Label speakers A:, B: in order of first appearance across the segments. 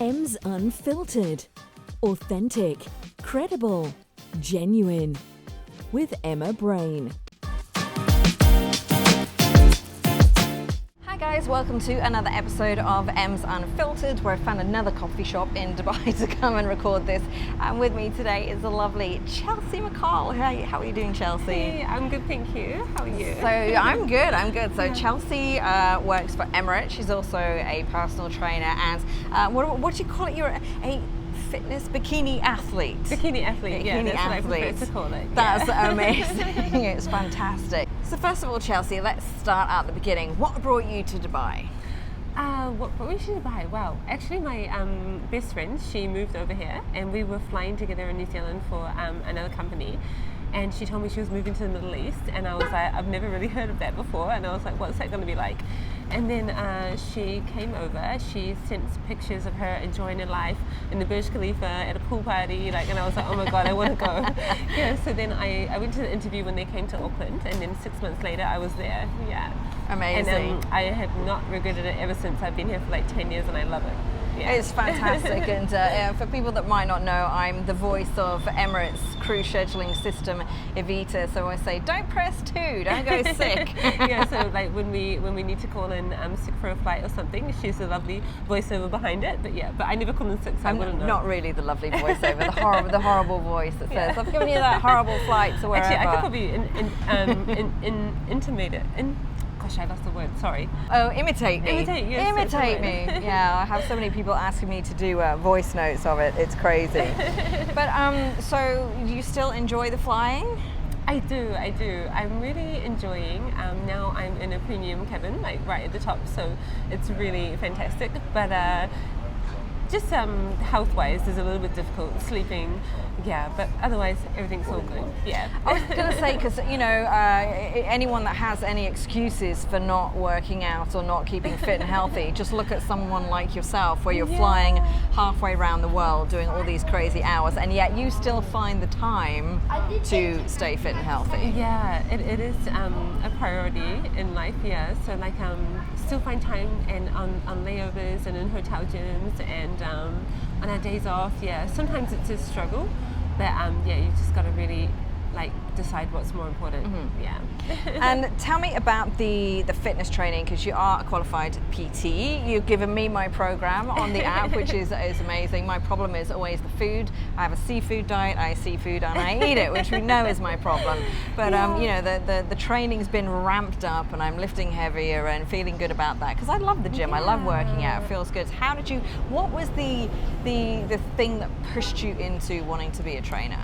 A: EmzUnfiltered. Authentic, credible, genuine. With Emma Brain.
B: Hi guys, welcome to another episode of EmzUnfiltered, where I found another coffee shop in Dubai to come and record this. And with me today is the lovely Chelsea McCall. How are you doing, Chelsea?
C: Hey, I'm good, thank you. How are you?
B: So I'm good. So Chelsea works for Emirates. She's also a personal trainer and what do you call it? You're a fitness bikini athlete.
C: Bikini athlete, yeah, that's what I prefer to call it.
B: That's amazing. It's fantastic. So first of all, Chelsea, let's start at the beginning. What brought you to Dubai?
C: What brought me to Dubai? Well, actually my best friend, she moved over here and we were flying together in New Zealand for another company. And she told me she was moving to the Middle East, and I was like, I've never really heard of that before, and I was like, what's that going to be like? And then she came over, she sent pictures of her enjoying her life in the Burj Khalifa at a pool party, and I was like, oh my god, I want to go. Yeah, so then I went to the interview when they came to Auckland, and then 6 months later I was there. Yeah.
B: Amazing.
C: And I have not regretted it ever since. I've been here for like 10 years and I love it. Yeah.
B: It's fantastic, and for people that might not know, I'm the voice of Emirates crew scheduling system, Evita. So I say, don't press 2, don't go sick.
C: Yeah, so like when we need to call in sick for a flight or something, she's the lovely voiceover behind it. But I never call in sick, so I wouldn't know.
B: Not really the lovely voiceover, the horrible voice that says, I've given you that horrible flight to wherever.
C: Actually, I could probably intimate it. Gosh, I lost the word, sorry.
B: Oh, imitate me.
C: Yes,
B: imitate me. Yeah, I have so many people asking me to do voice notes of it. It's crazy. But so you still enjoy the flying?
C: I do. I'm really enjoying. Now I'm in a premium cabin, like right at the top, so it's really fantastic. But just health-wise, is a little bit difficult sleeping. Yeah, but otherwise everything's all good. Yeah.
B: I was going to say, because anyone that has any excuses for not working out or not keeping fit and healthy, just look at someone like yourself, where you're flying halfway around the world, doing all these crazy hours, and yet you still find the time to stay fit and healthy.
C: Yeah, it is a priority in life. Yeah, so still find time and on layovers and in hotel gyms and on our days off. Yeah, sometimes it's a struggle, but you just got to really decide what's more important. Mm-hmm. Yeah.
B: And tell me about the fitness training, because you are a qualified PT. You've given me my program on the app, which is amazing. My problem is always the food. I have a seafood diet, I eat seafood and I eat it, which we know is my problem. But the training's been ramped up and I'm lifting heavier and feeling good about that, because I love the gym. I love working out. It feels good. What was the thing that pushed you into wanting to be a trainer?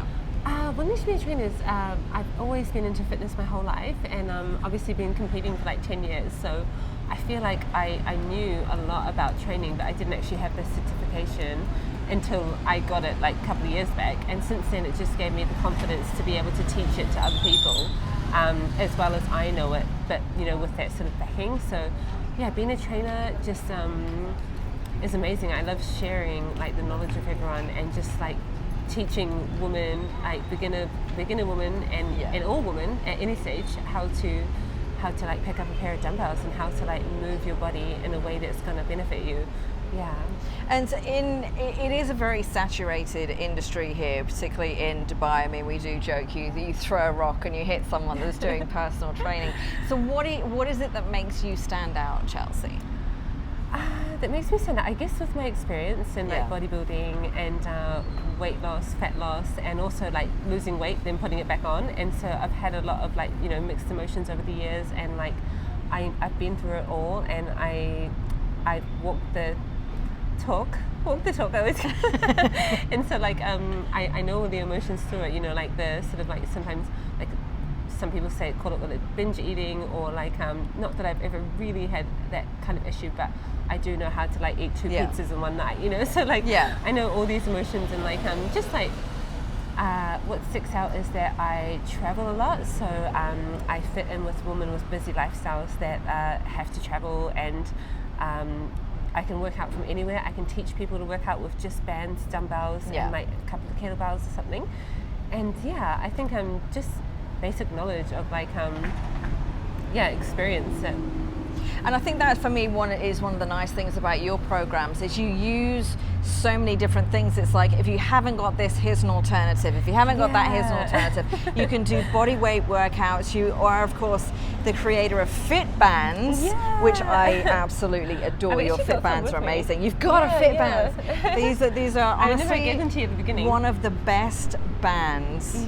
C: Wanting to be a trainer is, I've always been into fitness my whole life, and obviously been competing for 10 years, so I feel like I knew a lot about training, but I didn't actually have the certification until I got it a couple of years back, and since then it just gave me the confidence to be able to teach it to other people, as well as I know it, but with that sort of backing. So yeah, being a trainer just is amazing. I love sharing the knowledge of everyone and just teaching women, beginner women and all women at any stage, how to pick up a pair of dumbbells and how to move your body in a way that's going to benefit you. Yeah.
B: And it is a very saturated industry here, particularly in Dubai. I mean, we do joke you throw a rock and you hit someone that's doing personal training. So what is it that makes you stand out, Chelsea?
C: That makes me stand out, I guess, with my experience in bodybuilding and weight loss, fat loss, and also losing weight, then putting it back on. And so I've had a lot of mixed emotions over the years, and I've been through it all, and I walk the talk. I always and so I know all the emotions through it. The sort of sometimes some people call it binge eating, or not that I've ever really had that kind of issue, but I do know how to eat 2 pizzas in one night, so I know all these emotions, and just what sticks out is that I travel a lot, so I fit in with women with busy lifestyles that have to travel, and I can work out from anywhere. I can teach people to work out with just bands, dumbbells, and a couple of kettlebells or something. And I think I'm just basic knowledge of experience.
B: And I think that, for me, one of the nice things about your programs is you use so many different things. It's like, if you haven't got this, here's an alternative. If you haven't got that, here's an alternative. You can do body weight workouts. You are, of course, the creator of Fit Bands, which I absolutely adore. Your Fit Bands are amazing. You've got a Fit Bands. These are honestly
C: them to you at the beginning.
B: One of the best bands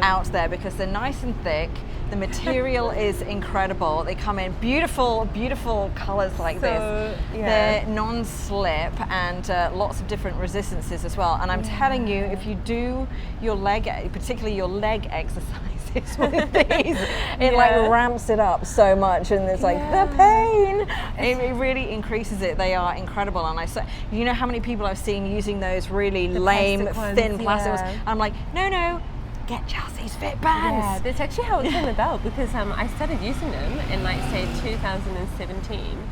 B: out there, because they're nice and thick. The material is incredible. They come in beautiful, beautiful colors like this. They're non-slip and lots of different resistances as well. And I'm telling you, if you do your leg, particularly your leg exercises with these, it like ramps it up so much, and it's like the pain. It really increases it. They are incredible, and you know how many people I've seen using those really lame, thin plastic ones. I'm like, no. Get Chelsea's Fit Bands.
C: Yeah, that's actually how it came about, because I started using them in like say 2017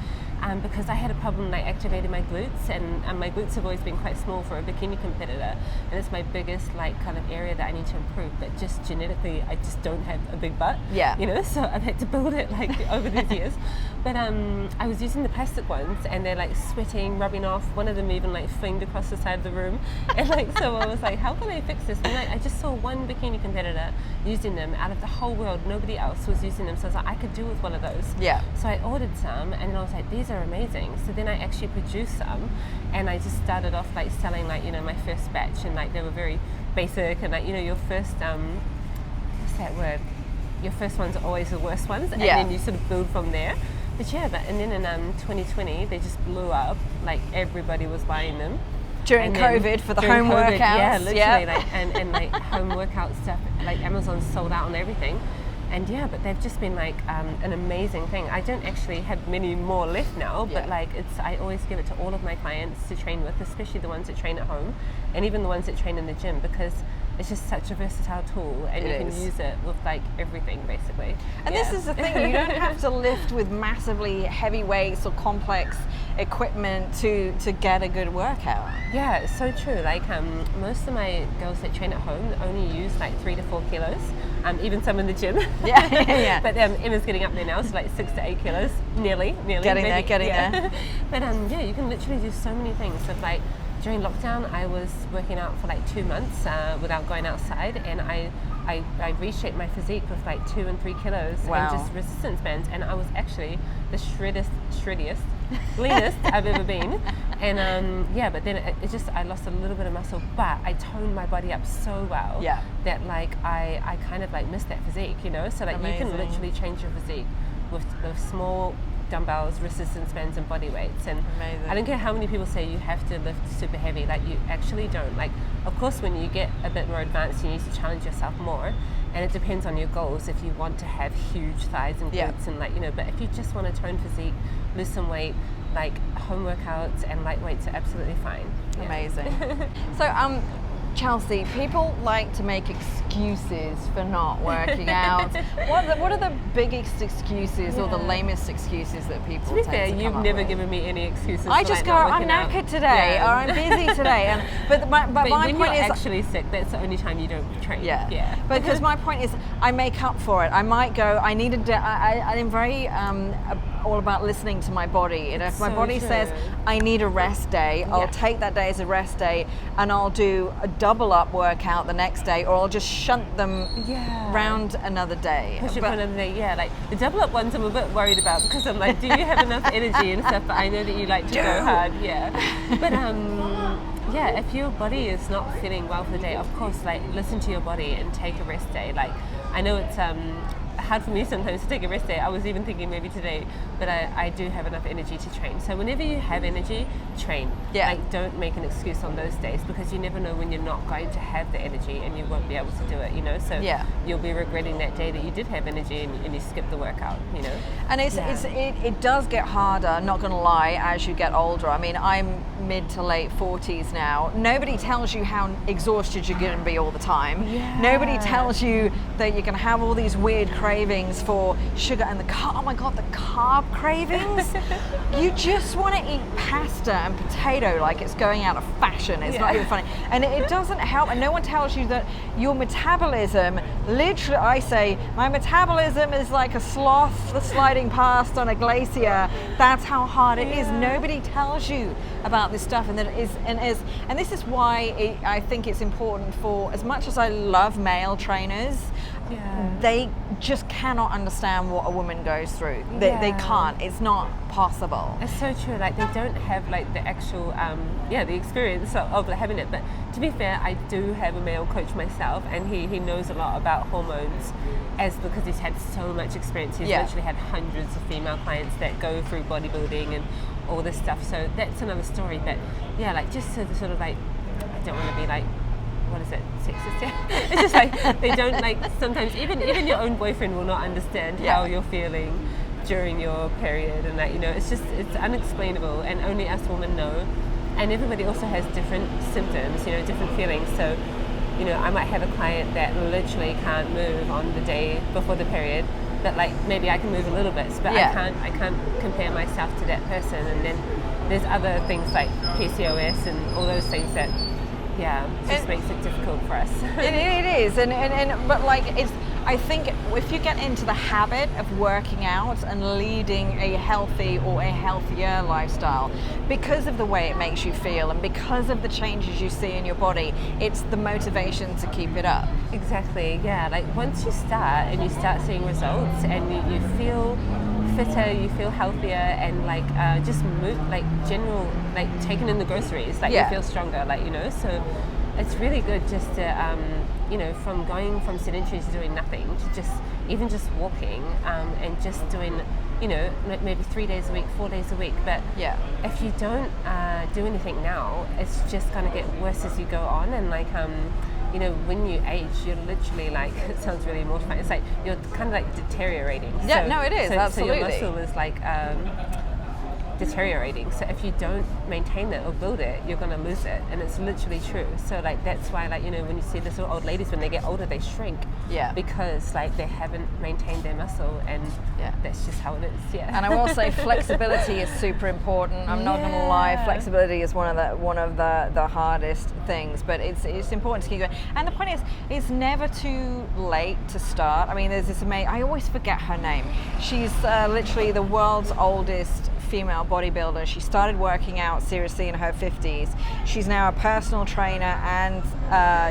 C: because I had a problem like activating my glutes, and my glutes have always been quite small for a bikini competitor, and it's my biggest like kind of area that I need to improve, but just genetically I just don't have a big butt, you know, so I've had to build it like over these years. But I was using the plastic ones, and they're like sweating, rubbing off. One of them even like flinged across the side of the room, and like so I was like, how can I fix this? And like, I just saw one bikini competitor using them out of the whole world. Nobody else was using them, so I was like, I could do with one of those. So I ordered some, and then I was like, these are amazing. So then I actually produced some, and I just started off like selling like, you know, my first batch, and like they were very basic, and like, you know, your first what's that word? Your first ones are always the worst ones, and then you sort of build from there. But and then in 2020 they just blew up. Like everybody was buying them
B: during COVID for the home workouts.
C: Yeah, literally, like and like home workout stuff. Like Amazon sold out on everything. And but they've just been like an amazing thing. I don't actually have many more left now, but like I always give it to all of my clients to train with, especially the ones that train at home, and even the ones that train in the gym, because it's just such a versatile tool, and you can use it with like everything basically.
B: And this is the thing, you don't have to lift with massively heavy weights or complex equipment to get a good workout.
C: Yeah, it's so true. Like most of my girls that train at home only use like 3 to 4 kilos. Even some in the gym. But Emma's getting up there now, so like 6 to 8 kilos, nearly. Getting there. But you can literally do so many things. So like during lockdown, I was working out for like 2 months without going outside, and I reshaped my physique with like 2 and 3 kilos and just resistance bands, and I was actually the shreddiest, leanest I've ever been. And but then it just, I lost a little bit of muscle, but I toned my body up so well that like I kind of like missed that physique, you know. So like you can literally change your physique with the small dumbbells, resistance bands, and body weights. And I don't care how many people say you have to lift super heavy, like you actually don't. Like, of course, when you get a bit more advanced, you need to challenge yourself more, and it depends on your goals. If you want to have huge thighs and glutes and like, you know, but if you just want to tone physique, lose some weight, like home workouts and light weights are absolutely fine.
B: Amazing. So Chelsea, people like to make excuses for not working out. What are the biggest excuses or the lamest excuses that people
C: to be fair, you've never given me any excuses.
B: I just go, I'm knackered today, or I'm busy today. But my
C: when
B: point
C: you're
B: is,
C: actually sick, that's the only time you don't train.
B: Because my point is, I make up for it. I might go, I need a day. I'm very all about listening to my body. And if my body says I need a rest day, I'll take that day as a rest day, and I'll do a double up workout the next day, or I'll just shunt them round another day.
C: Push it for another day. Like the double up ones I'm a bit worried about, because I'm like, do you have enough energy and stuff? But I know that you like to go hard. But if your body is not feeling well for the day, of course, like listen to your body and take a rest day. Like I know it's hard for me sometimes to take a rest day. I was even thinking maybe today, but I do have enough energy to train. So whenever you have energy, train. Like don't make an excuse on those days, because you never know when you're not going to have the energy and you won't be able to do it, you know. So you'll be regretting that day that you did have energy and you skipped the workout, you know. And
B: it does get harder, not gonna lie, as you get older. I mean, I'm mid to late 40s now. Nobody tells you how exhausted you're gonna be all the time. Nobody tells you that you're gonna have all these weird cravings for sugar and the carb. Oh my god, the carb cravings. You just want to eat pasta and potato like it's going out of fashion. It's not even funny, and it doesn't help. And no one tells you that your metabolism, literally, I say my metabolism is like a sloth sliding past on a glacier. That's how hard it is. Nobody tells you about this stuff, and this is why I think it's important for, as much as I love male trainers, they just cannot understand what a woman goes through. They can't. It's not possible.
C: It's so true. Like, they don't have like the actual the experience of having it. But to be fair, I do have a male coach myself, and he knows a lot about hormones, because he's had so much experience. He's literally had hundreds of female clients that go through bodybuilding and all this stuff. So that's another story. But like, just to sort of like, I don't want to be like, what is it, sexist? Yeah. It's just like, they don't, like, sometimes even your own boyfriend will not understand how you're feeling during your period, and it's unexplainable, and only us women know. And everybody also has different symptoms, different feelings. So, I might have a client that literally can't move on the day before the period, but like maybe I can move a little bit, but I can't compare myself to that person. And then there's other things like PCOS and all those things that just makes it difficult for us.
B: It is, but like, I think if you get into the habit of working out and leading a healthy or a healthier lifestyle, because of the way it makes you feel and because of the changes you see in your body, it's the motivation to keep it up.
C: Exactly, yeah. Like, once you start and you start seeing results and you feel fitter, you feel healthier, and like just move, like general, like taking in the groceries, like you feel stronger, like, so it's really good just to from going from sedentary to doing nothing to just walking and just doing maybe 3 days a week, 4 days a week. But if you don't do anything now, it's just going to get worse as you go on. And like when you age, you're literally like, it sounds really mortifying, it's like you're kind of like deteriorating.
B: It is, absolutely.
C: So your muscle is like deteriorating. So if you don't maintain it or build it, you're going to lose it, and it's literally true. So like, that's why, like, when you see these little old ladies, when they get older, they shrink because like they haven't maintained their muscle, and that's just how it is. And
B: I will say flexibility is super important. I'm not going to lie, flexibility is one of the hardest things, but it's important to keep going. And the point is, it's never too late to start. I mean, there's this amazing, I always forget her name, she's literally the world's oldest female bodybuilder. She started working out seriously in her 50s. She's now a personal trainer, and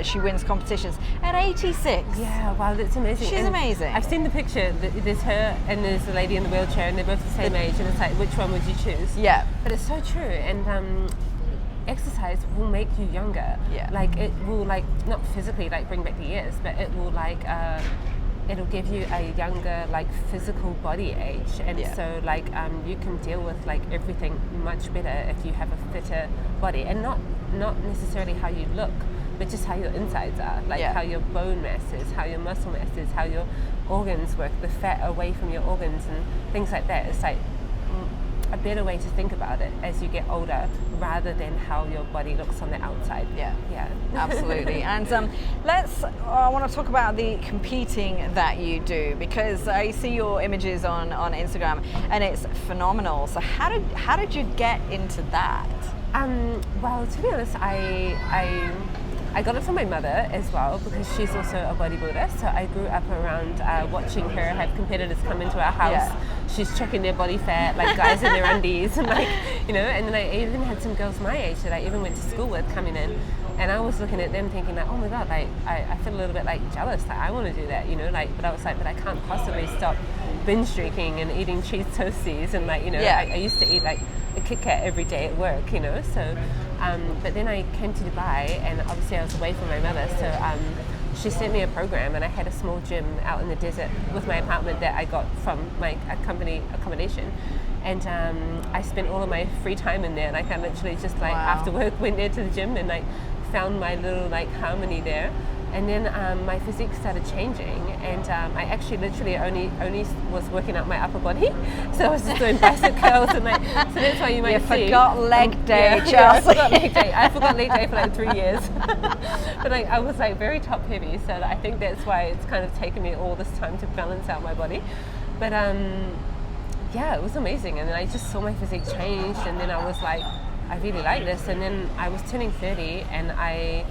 B: she wins competitions at 86.
C: Yeah, wow, that's amazing.
B: She's amazing.
C: I've seen the picture. There's her and there's the lady in the wheelchair, and they're both the same age, and it's like, which one would you choose?
B: Yeah.
C: But it's so true, and exercise will make you younger.
B: Yeah.
C: Like, it will, like, not physically like bring back the years, but it will like it'll give you a younger, like, physical body age, and so like you can deal with like everything much better if you have a fitter body, and not necessarily how you look, but just how your insides are, like how your bone mass is, how your muscle mass is, how your organs work, the fat away from your organs and things like that. It's like a better way to think about it as you get older, rather than how your body looks on the outside.
B: Yeah, absolutely. And I want to talk about the competing that you do, because I see your images on Instagram, and it's phenomenal. So how did you get into that?
C: Well, to be honest, I got it from my mother as well, because she's also a bodybuilder. So I grew up around watching her have competitors come into our house.
B: Yeah.
C: She's checking their body fat, like guys in their undies, and like, and then I even had some girls my age that I even went to school with coming in, and I was looking at them thinking like, oh my god, like I feel a little bit like jealous, like I want to do that, but I was like, but I can't possibly stop binge drinking and eating cheese toasties, and like, I used to eat like a Kit Kat every day at work, so but then I came to Dubai, and obviously I was away from my mother, so she sent me a program, and I had a small gym out in the desert with my apartment that I got from my company accommodation, and I spent all of my free time in there, and I can literally just like after work went there to the gym and like found my little like harmony there. And then my physique started changing, and I actually literally only was working out my upper body, so I was just doing bicep curls, and like, so that's why you might see.
B: You forgot leg day, Chelsea.
C: I forgot leg day for like 3 years, but like I was like very top heavy, so I think that's why it's kind of taken me all this time to balance out my body. But it was amazing, and then I just saw my physique change, and then I was like, I really like this, and then I was turning 30, and I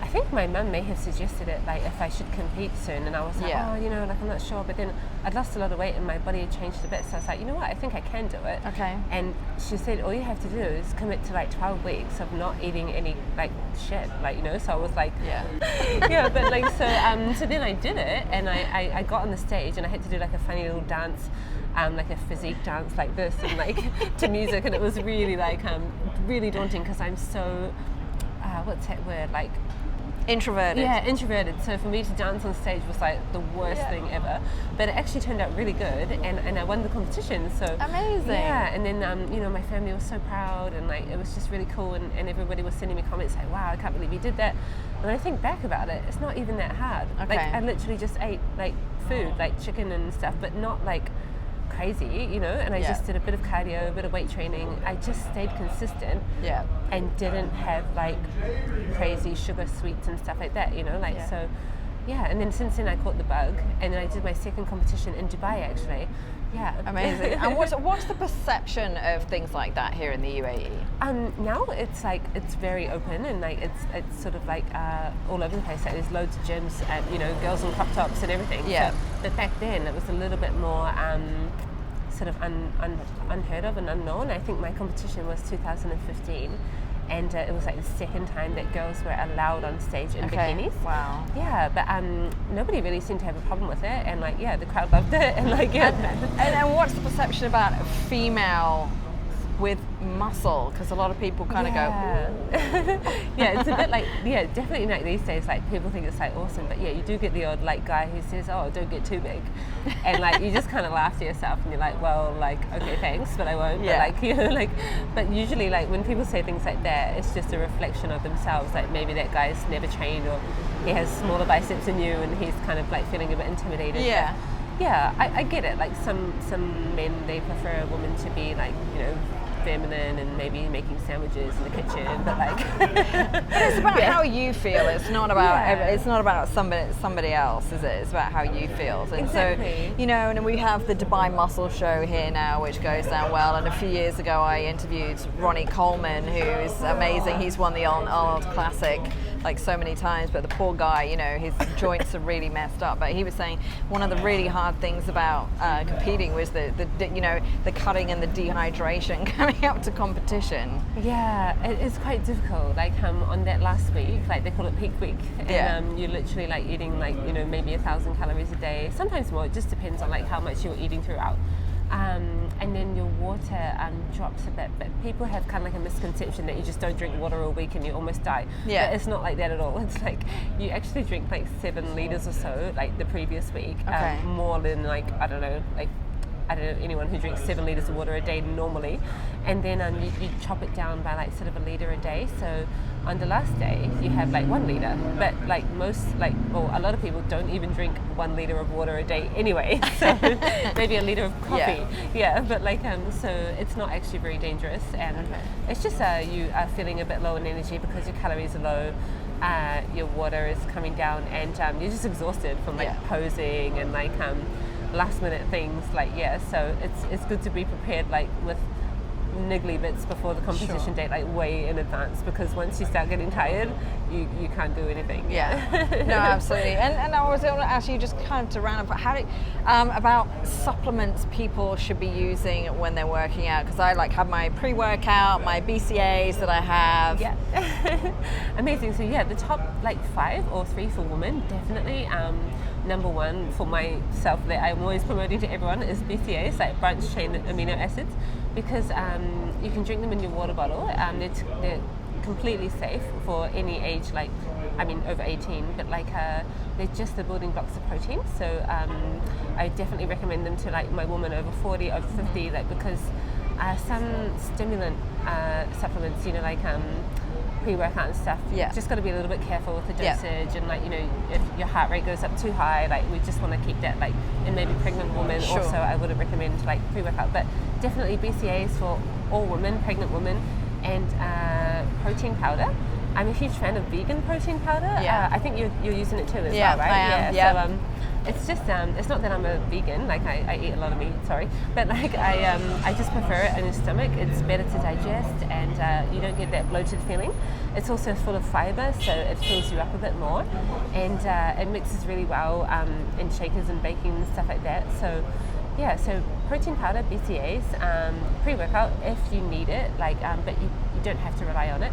C: I think my mum may have suggested it, like if I should compete soon, and I was like, oh, you know, like I'm not sure. But then I'd lost a lot of weight and my body had changed a bit, so I was like, you know what, I think I can do it.
B: Okay.
C: And she said, all you have to do is commit to like 12 weeks of not eating any like shit, like, you know. So I was like, yeah, but like so then I did it, and I got on the stage and I had to do like a funny little dance. Like a physique dance like this, and like to music, and it was really like really daunting because I'm so what's that word, like
B: introverted.
C: Yeah, introverted. So for me to dance on stage was like the worst thing ever. But it actually turned out really good, and I won the competition. So
B: amazing.
C: Yeah, and then you know, my family was so proud, and like it was just really cool, and everybody was sending me comments like, wow, I can't believe you did that. And I think back about it, it's not even that hard.
B: Okay.
C: Like I literally just ate like food, like chicken and stuff, but not like crazy, you know, and I just did a bit of cardio, a bit of weight training. I just stayed consistent and didn't have like crazy sugar sweets and stuff like that, you know, like so and then since then I caught the bug, and then I did my second competition in Dubai actually.
B: Amazing. And what's the perception of things like that here in the UAE?
C: Now it's like it's very open, and like it's sort of like all over the place. Like there's loads of gyms and, you know, girls in crop tops and everything.
B: Yeah.
C: So, but back then it was a little bit more sort of unheard of and unknown. I think my competition was 2015. And it was like the second time that girls were allowed on stage in bikinis.
B: Wow.
C: Yeah, but nobody really seemed to have a problem with it, and like the crowd loved it, and like
B: And what's the perception about a female with muscle? Because a lot of people kind of go,
C: it's a bit like definitely like these days, like people think it's like awesome, but you do get the odd like guy who says, oh, don't get too big, and like you just kind of laugh to yourself and you're like, well, like, okay, thanks, but I won't. But like, you know, like, but usually like when people say things like that, it's just a reflection of themselves. Like maybe that guy's never trained, or he has smaller biceps than you, and he's kind of like feeling a bit intimidated. I get it. Like some men, they prefer a woman to be like, you know, feminine and maybe making sandwiches in the kitchen, but like
B: but it's about how you feel. It's not about somebody else, is it? It's about how you feel. And
C: exactly.
B: So, you know, and we have the Dubai Muscle Show here now, which goes down well, and a few years ago I interviewed Ronnie Coleman, who's amazing. He's won the Arnold Classic like so many times, but the poor guy, you know, his joints are really messed up. But he was saying one of the really hard things about competing was the you know, the cutting and the dehydration coming up to competition.
C: Yeah, it is quite difficult. Like on that last week, like they call it peak week, and you're literally like eating like, you know, maybe 1,000 calories a day, sometimes more. It just depends on like how much you're eating throughout. And then your water drops a bit, but people have kind of like a misconception that you just don't drink water all week and you almost die. Yeah. But it's not like that at all. It's like you actually drink like 7 liters or so, like the previous week, more than like, I don't know anyone who drinks 7 liters of water a day normally, and then you chop it down by like sort of 1 liter a day. So on the last day you have like 1 liter, but like a lot of people don't even drink 1 liter of water a day anyway. So maybe 1 liter of coffee. But like so it's not actually very dangerous, and it's just you are feeling a bit low in energy because your calories are low. Your water is coming down, and you're just exhausted from like posing and like last minute things, like so it's good to be prepared like with niggly bits before the competition date, like way in advance, because once you start getting tired, you can't do anything.
B: No, absolutely. And I was going to ask you, just kind of to round up, how do about supplements people should be using when they're working out, because I like have my pre-workout, my BCAAs that I have.
C: Amazing. So the top like 5 or 3 for women, definitely. Number 1 for myself that I'm always promoting to everyone is BCAAs, like branched chain amino acids, because you can drink them in your water bottle. They're completely safe for any age, like over 18, but like they're just the building blocks of protein. So I definitely recommend them to like my woman over 40, over 50, like because some stimulant supplements, you know, like pre-workout and stuff, just got to be a little bit careful with the dosage, and like, you know, if your heart rate goes up too high, like we just want to keep that, like, and maybe pregnant women also I wouldn't recommend like pre-workout, but definitely BCAAs for all women, pregnant women, and protein powder. I'm a huge fan of vegan protein powder. I think you're using it too as well, right?
B: I am. Yeah.
C: So it's just it's not that I'm a vegan, like I eat a lot of meat, sorry, but like I just prefer it in your stomach. It's better to digest, and you don't get that bloated feeling. It's also full of fiber, so it fills you up a bit more, and it mixes really well in shakers and baking and stuff like that. So yeah, so protein powder, BCAAs, pre-workout if you need it, but you don't have to rely on it.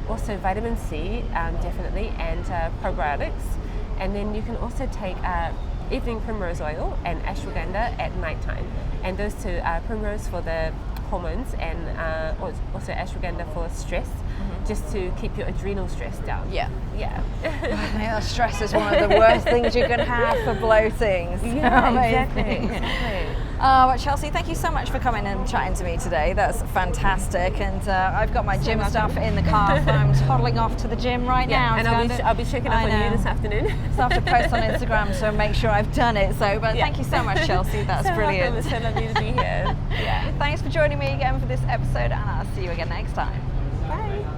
C: Also vitamin C, definitely, and probiotics. And then you can also take evening primrose oil and ashwagandha at nighttime. And those two, primrose for the hormones and also ashwagandha for stress, just to keep your adrenal stress down. Yeah.
B: Stress is one of the worst things you can have for bloating. So
C: Exactly.
B: Well, Chelsea, thank you so much for coming and chatting to me today. That's fantastic. And I've got my gym stuff in the car, so I'm toddling off to the gym right now.
C: And I'll be checking up on you this afternoon.
B: So I have to post on Instagram, so make sure I've done it. So, but thank you so much, Chelsea. That's brilliant.
C: Welcome. It's so lovely to be here.
B: Thanks for joining me again for this episode, and I'll see you again next time.
C: Bye.